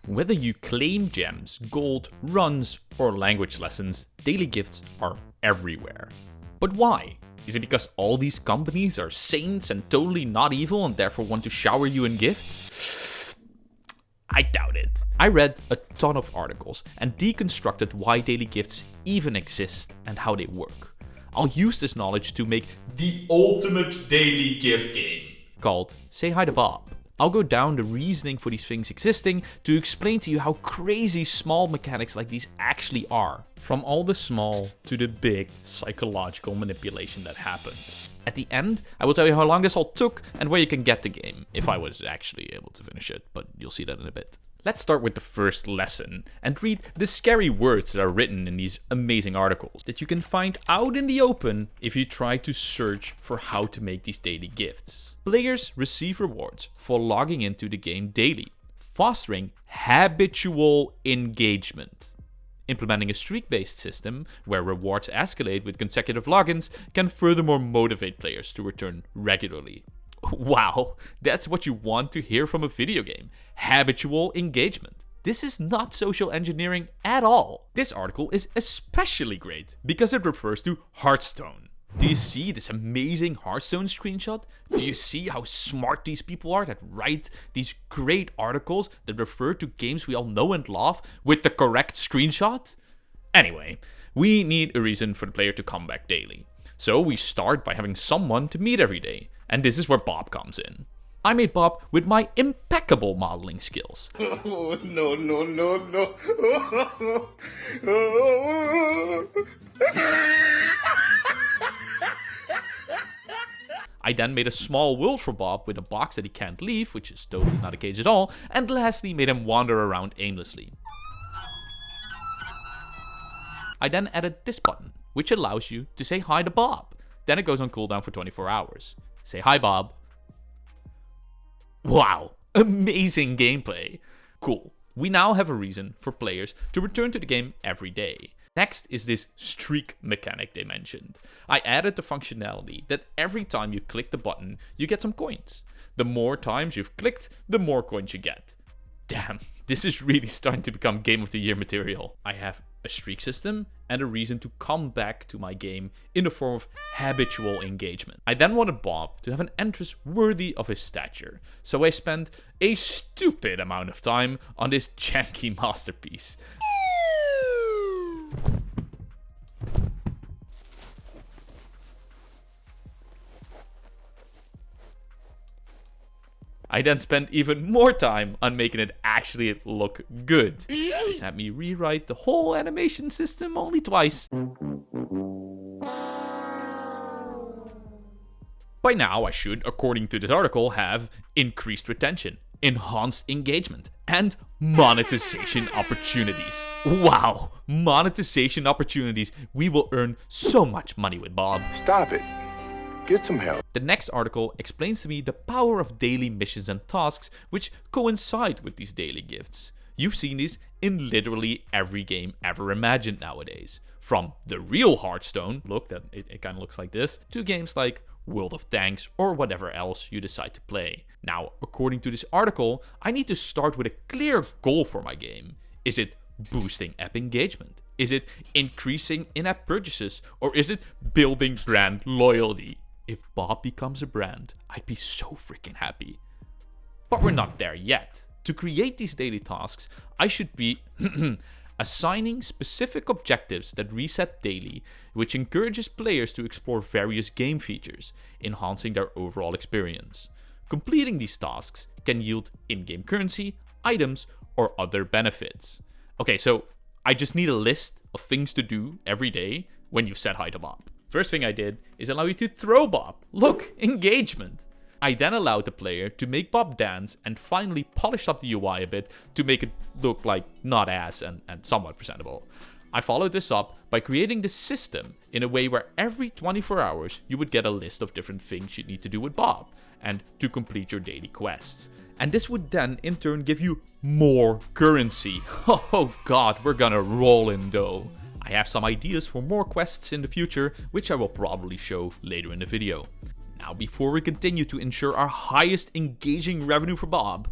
Whether you claim gems, gold, runs, or language lessons, daily gifts are everywhere. But why? Is it because all these companies are saints and totally not evil and therefore want to shower you in gifts? I doubt it. I read a ton of articles and deconstructed why daily gifts even exist and how they work. I'll use this knowledge to make the ultimate daily gift game called Say Hi to Bob. I'll go down the reasoning for these things existing to explain to you how crazy small mechanics like these actually are. From all the small to the big psychological manipulation that happens. At the end, I will tell you how long this all took and where you can get the game, if I was actually able to finish it, but you'll see that in a bit. Let's start with the first lesson and read the scary words that are written in these amazing articles that you can find out in the open if you try to search for how to make these daily gifts. Players receive rewards for logging into the game daily, fostering habitual engagement. Implementing a streak-based system where rewards escalate with consecutive logins can furthermore motivate players to return regularly. Wow, that's what you want to hear from a video game. Habitual engagement. This is not social engineering at all. This article is especially great because it refers to Hearthstone. Do you see this amazing Hearthstone screenshot? Do you see how smart these people are that write these great articles that refer to games we all know and love with the correct screenshot? Anyway, we need a reason for the player to come back daily. So we start by having someone to meet every day. And this is where Bob comes in. I made Bob with my impeccable modeling skills. Oh, no. I then made a small world for Bob with a box that he can't leave, which is totally not the case at all, and lastly made him wander around aimlessly. I then added this button, which allows you to say hi to Bob. Then it goes on cooldown for 24 hours. Say hi, Bob. Wow, amazing gameplay. Cool. We now have a reason for players to return to the game every day. Next is this streak mechanic they mentioned. I added the functionality that every time you click the button, you get some coins. The more times you've clicked, the more coins you get. Damn, this is really starting to become Game of the Year material. I have a streak system and a reason to come back to my game in the form of habitual engagement. I then wanted Bob to have an entrance worthy of his stature, so I spent a stupid amount of time on this janky masterpiece. I then spent even more time on making it actually look good. This had me rewrite the whole animation system only twice. By now I should, according to this article, have increased retention, enhanced engagement, and monetization opportunities. Wow, monetization opportunities. We will earn so much money with Bob. Stop it. Get some help. The next article explains to me the power of daily missions and tasks which coincide with these daily gifts. You've seen these in literally every game ever imagined nowadays. From the real Hearthstone, look, that it kind of looks like this, to games like World of Tanks or whatever else you decide to play. Now, according to this article, I need to start with a clear goal for my game. Is it boosting app engagement? Is it increasing in-app purchases? Or is it building brand loyalty? If Bob becomes a brand, I'd be so freaking happy. But we're not there yet. To create these daily tasks, I should be assigning specific objectives that reset daily, which encourages players to explore various game features, enhancing their overall experience. Completing these tasks can yield in-game currency, items, or other benefits. Okay, so I just need a list of things to do every day when you said hi to Bob. First thing I did is allow you to throw Bob. Look, engagement. I then allowed the player to make Bob dance and finally polished up the UI a bit to make it look like not ass and somewhat presentable. I followed this up by creating the system in a way where every 24 hours you would get a list of different things you need to do with Bob and to complete your daily quests. And this would then in turn give you more currency. Oh god, we're gonna roll in dough. I have some ideas for more quests in the future, which I will probably show later in the video. Now, before we continue to ensure our highest engaging revenue for Bob,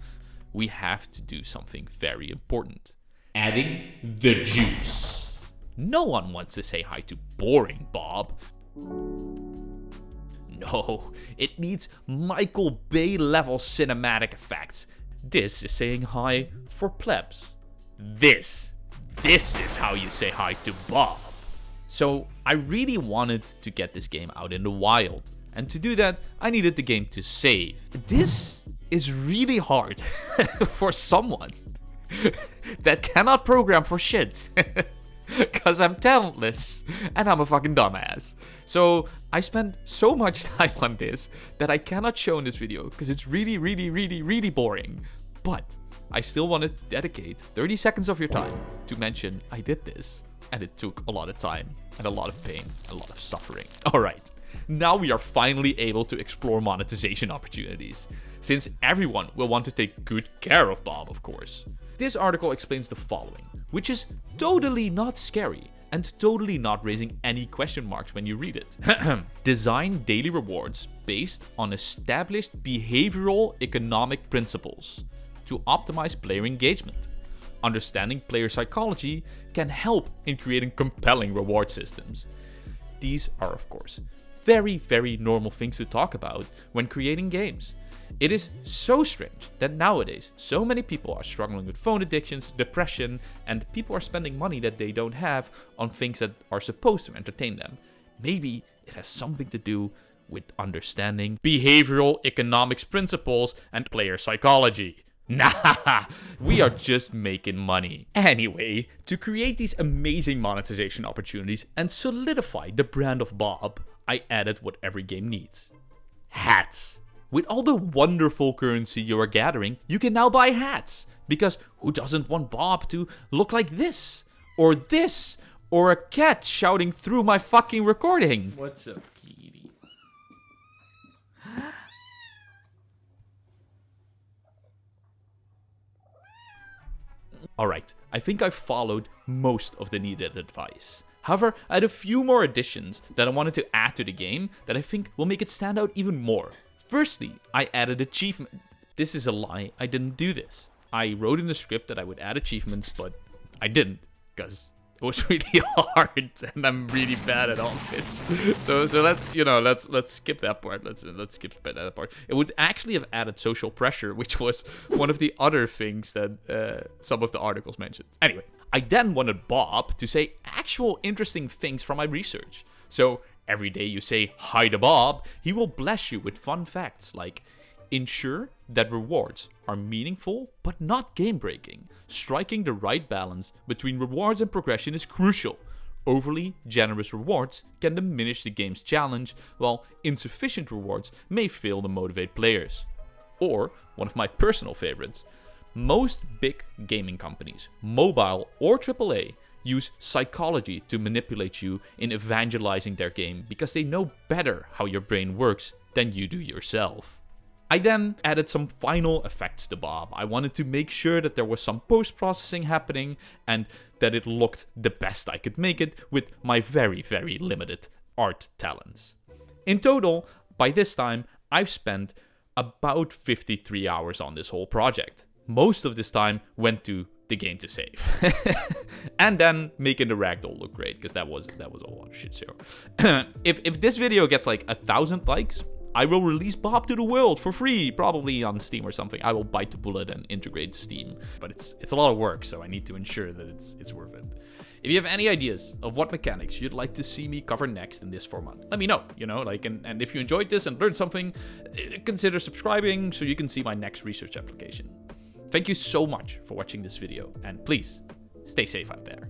we have to do something very important. Adding the juice. No one wants to say hi to boring Bob. No, it needs Michael Bay level cinematic effects. This is saying hi for plebs. This is how you say hi to Bob. So I really wanted to get this game out in the wild. And to do that, I needed the game to save. This is really hard for someone that cannot program for shit. Because I'm talentless and I'm a fucking dumbass. So I spent so much time on this that I cannot show in this video because it's really boring. But I still wanted to dedicate 30 seconds of your time to mention I did this. And it took a lot of time and a lot of pain, a lot of suffering. Alright, now we are finally able to explore monetization opportunities. Since everyone will want to take good care of Bob, of course. This article explains the following, which is totally not scary and totally not raising any question marks when you read it. Design daily rewards based on established behavioral economic principles to optimize player engagement. Understanding player psychology can help in creating compelling reward systems. These are, of course, very normal things to talk about when creating games. It is so strange that nowadays so many people are struggling with phone addictions, depression, and people are spending money that they don't have on things that are supposed to entertain them. Maybe it has something to do with understanding behavioral economics principles and player psychology. Nah, we are just making money. Anyway, to create these amazing monetization opportunities and solidify the brand of Bob, I added what every game needs. Hats. With all the wonderful currency you are gathering, you can now buy hats. Because who doesn't want Bob to look like this? Or a cat shouting through my fucking recording? What's up, kitty? Alright, I think I followed most of the needed advice. However, I had a few more additions that I wanted to add to the game that I think will make it stand out even more. Firstly, I added achievement. This is a lie, I didn't do this. I wrote in the script that I would add achievements, but I didn't, because it was really hard and I'm really bad at all this. So let's skip that part. Let's skip that part. It would actually have added social pressure, which was one of the other things that some of the articles mentioned. Anyway, I then wanted Bob to say actual interesting things from my research. So every day you say hi to Bob, he will bless you with fun facts like ensure that rewards are meaningful but not game-breaking. Striking the right balance between rewards and progression is crucial. Overly generous rewards can diminish the game's challenge, while insufficient rewards may fail to motivate players. Or, one of my personal favorites, most big gaming companies, mobile or AAA, use psychology to manipulate you in evangelizing their game because they know better how your brain works than you do yourself. I then added some final effects to Bob. I wanted to make sure that there was some post-processing happening and that it looked the best I could make it with my very limited art talents. In total, by this time, I've spent about 53 hours on this whole project. Most of this time went to the game to save. And then making the ragdoll look great, because that was a lot of shit show. If this video gets like 1,000 likes, I will release Bob to the world for free, probably on Steam or something. I will bite the bullet and integrate Steam. But it's a lot of work, so I need to ensure that it's worth it. If you have any ideas of what mechanics you'd like to see me cover next in this format, let me know, and if you enjoyed this and learned something, consider subscribing so you can see my next research application. Thank you so much for watching this video, and please, stay safe out there.